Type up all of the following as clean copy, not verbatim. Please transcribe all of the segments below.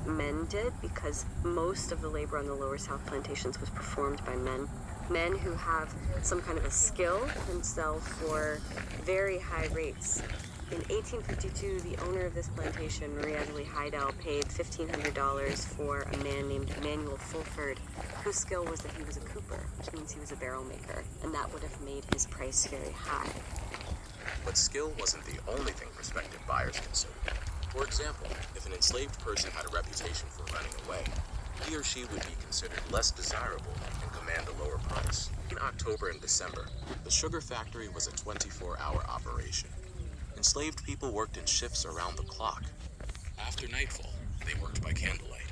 men did, because most of the labor on the lower South plantations was performed by men. Men who have some kind of a skill can sell for very high rates. In 1852, the owner of this plantation, Marie Adelaide Heidel, paid $1,500 for a man named Emmanuel Fulford, whose skill was that he was a cooper, which means he was a barrel maker, and that would have made his price very high. But skill wasn't the only thing prospective buyers considered. For example, if an enslaved person had a reputation for running away, he or she would be considered less desirable and command a lower price. In October and December, the sugar factory was a 24-hour operation. Enslaved people worked in shifts around the clock. After nightfall, they worked by candlelight.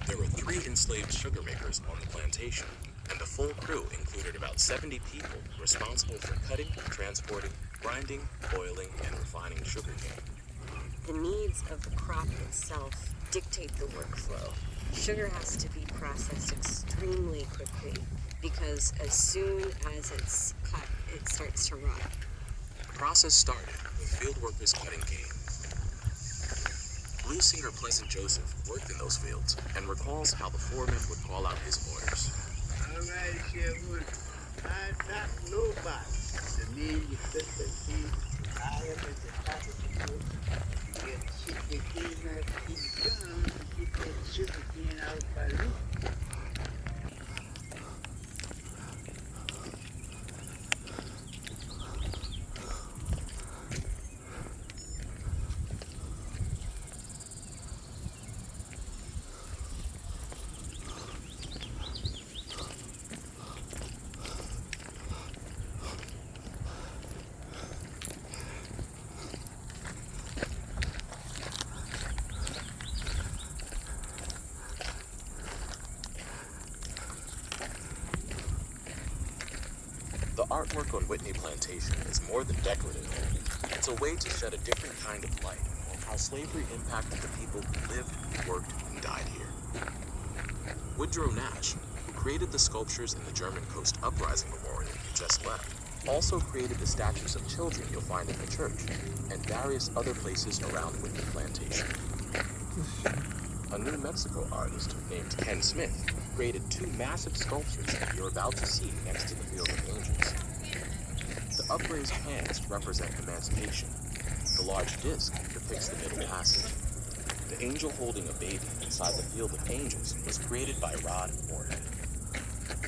There were 3 enslaved sugar makers on the plantation, and the full crew included about 70 people responsible for cutting, transporting, grinding, boiling, and refining sugarcane. The needs of the crop itself dictate the workflow. Sugar has to be processed extremely quickly because as soon as it's cut, it starts to rot. The process started with field workers cutting cane. Blues singer Pleasant Joseph worked in those fields and recalls how the foreman would call out his orders. All right, Sherwood. I not nobody. The man you put the cane high up at the top of the wood. You get to ship the cane out to the gun to get that sugar cane out by root. The artwork on Whitney Plantation is more than decorative. It's a way to shed a different kind of light on how slavery impacted the people who lived, worked, and died here. Woodrow Nash, who created the sculptures in the German Coast Uprising Memorial you just left, also created the statues of children you'll find in the church and various other places around Whitney Plantation. A New Mexico artist named Ken Smith created 2 massive sculptures that you're about to see next to the Field of Angels. The upraised hands represent emancipation. The large disc depicts the Middle Passage. The angel holding a baby inside the Field of Angels was created by Rod Moorhead.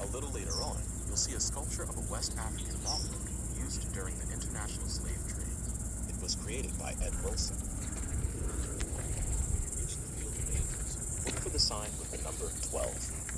A little later on, you'll see a sculpture of a West African logbook used during the international slave trade. It was created by Ed Wilson. When you reach the Field of Angels, look for the sign with the number 12.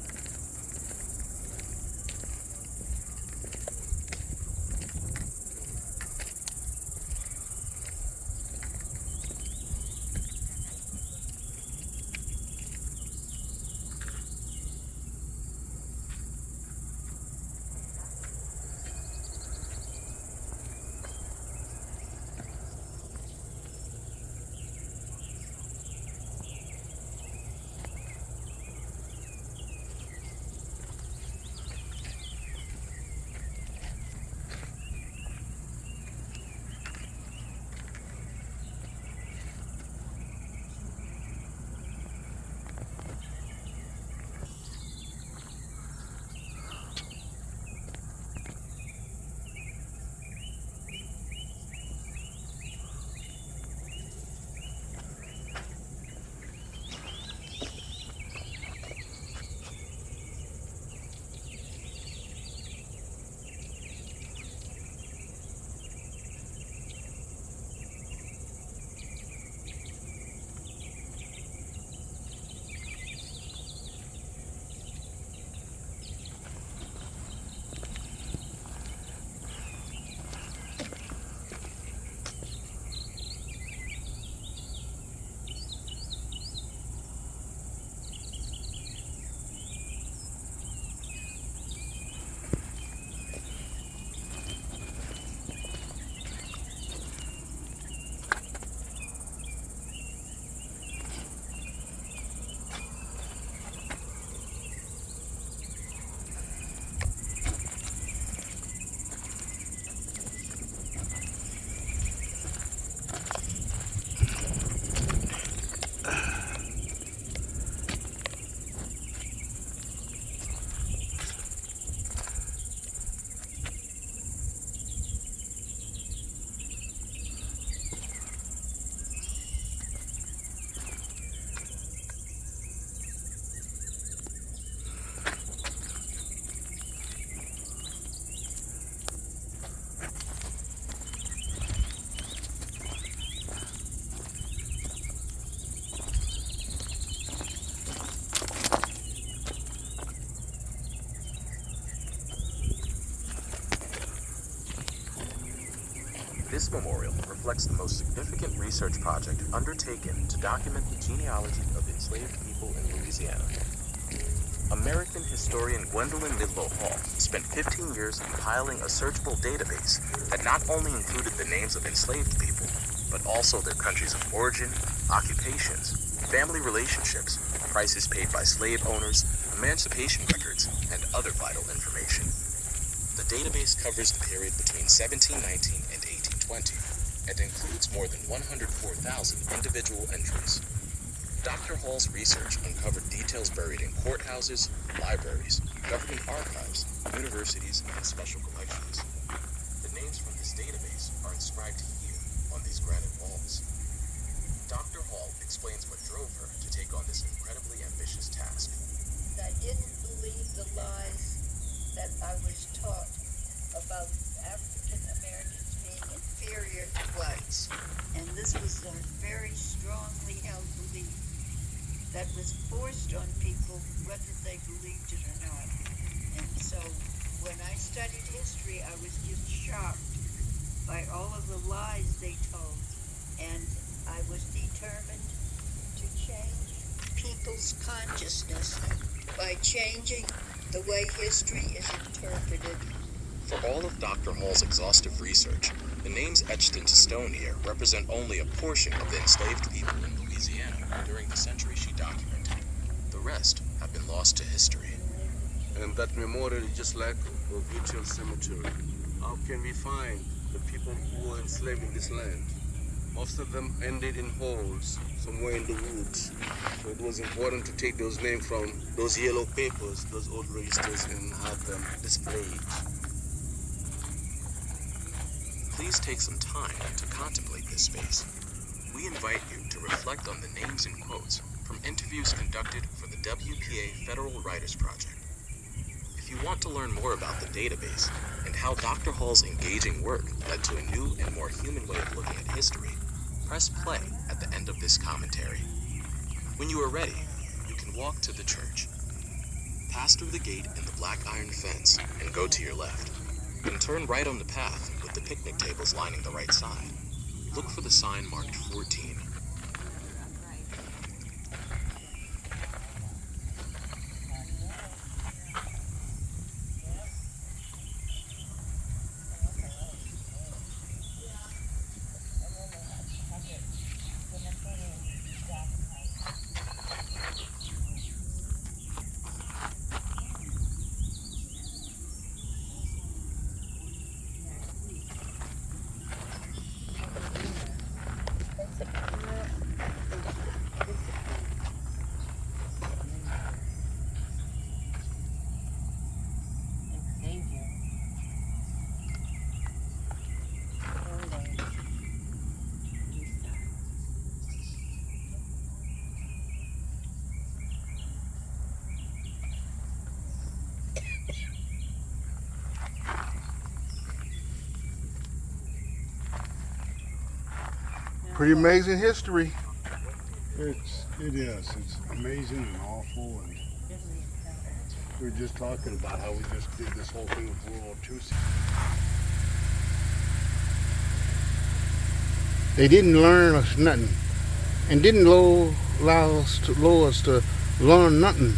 reflects the most significant research project undertaken to document the genealogy of enslaved people in Louisiana. American historian Gwendolyn Midlo Hall spent 15 years compiling a searchable database that not only included the names of enslaved people, but also their countries of origin, occupations, family relationships, prices paid by slave owners, emancipation records, and other vital information. The database covers the period between 1719 and 1820 and includes more than 104,000 individual entries. Dr. Hall's research uncovered details buried in courthouses, libraries, government archives, universities, and special collections. The names from this database are inscribed here on these granite walls. Dr. Hall explains what drove her to take on this incredibly ambitious task. I didn't believe the lies that I was taught about African Americans being inferior to whites. And this was a very strongly held belief that was forced on people whether they believed it or not. And so when I studied history, I was just shocked by all of the lies they told. And I was determined to change people's consciousness by changing the way history is interpreted. For all of Dr. Hall's exhaustive research, the names etched into stone here represent only a portion of the enslaved people in Louisiana during the century she documented. The rest have been lost to history. And that memorial is just like a virtual cemetery. How can we find the people who were enslaved in this land? Most of them ended in holes somewhere in the woods. So it was important to take those names from those yellow papers, those old registers, and have them displayed. Please take some time to contemplate this space. We invite you to reflect on the names and quotes from interviews conducted for the WPA Federal Writers Project. If you want to learn more about the database and how Dr. Hall's engaging work led to a new and more human way of looking at history, press play at the end of this commentary. When you are ready, you can walk to the church. Pass through the gate in the black iron fence and go to your left. Then turn right on the path with the picnic tables lining the right side. Look for the sign marked 14. Pretty amazing history. It is. It's amazing and awful. And we were just talking about how we just did this whole thing with World War II. They didn't learn us nothing, and didn't allow us to learn nothing.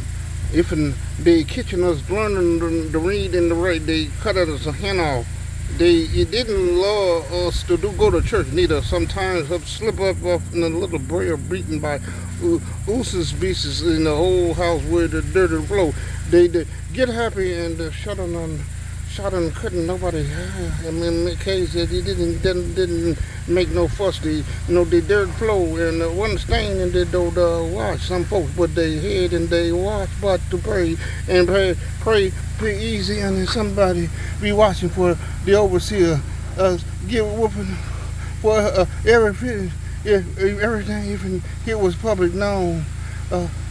If they kitchen us learning to read and to write, they cut us a hand off. It didn't allow us to go to church neither. Sometimes slip up off in a little braille beaten by ooses beasts in the old house where the dirty flow. They get happy and shut and couldn't nobody. I mean, in the case that he didn't make no fuss. The dirt flow and one stain and they don't watch some folks, but they head and they watch but to pray and pray easy, and then somebody be watching for the overseer give whooping for everything, everything, even it was public known.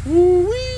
Woo-wee.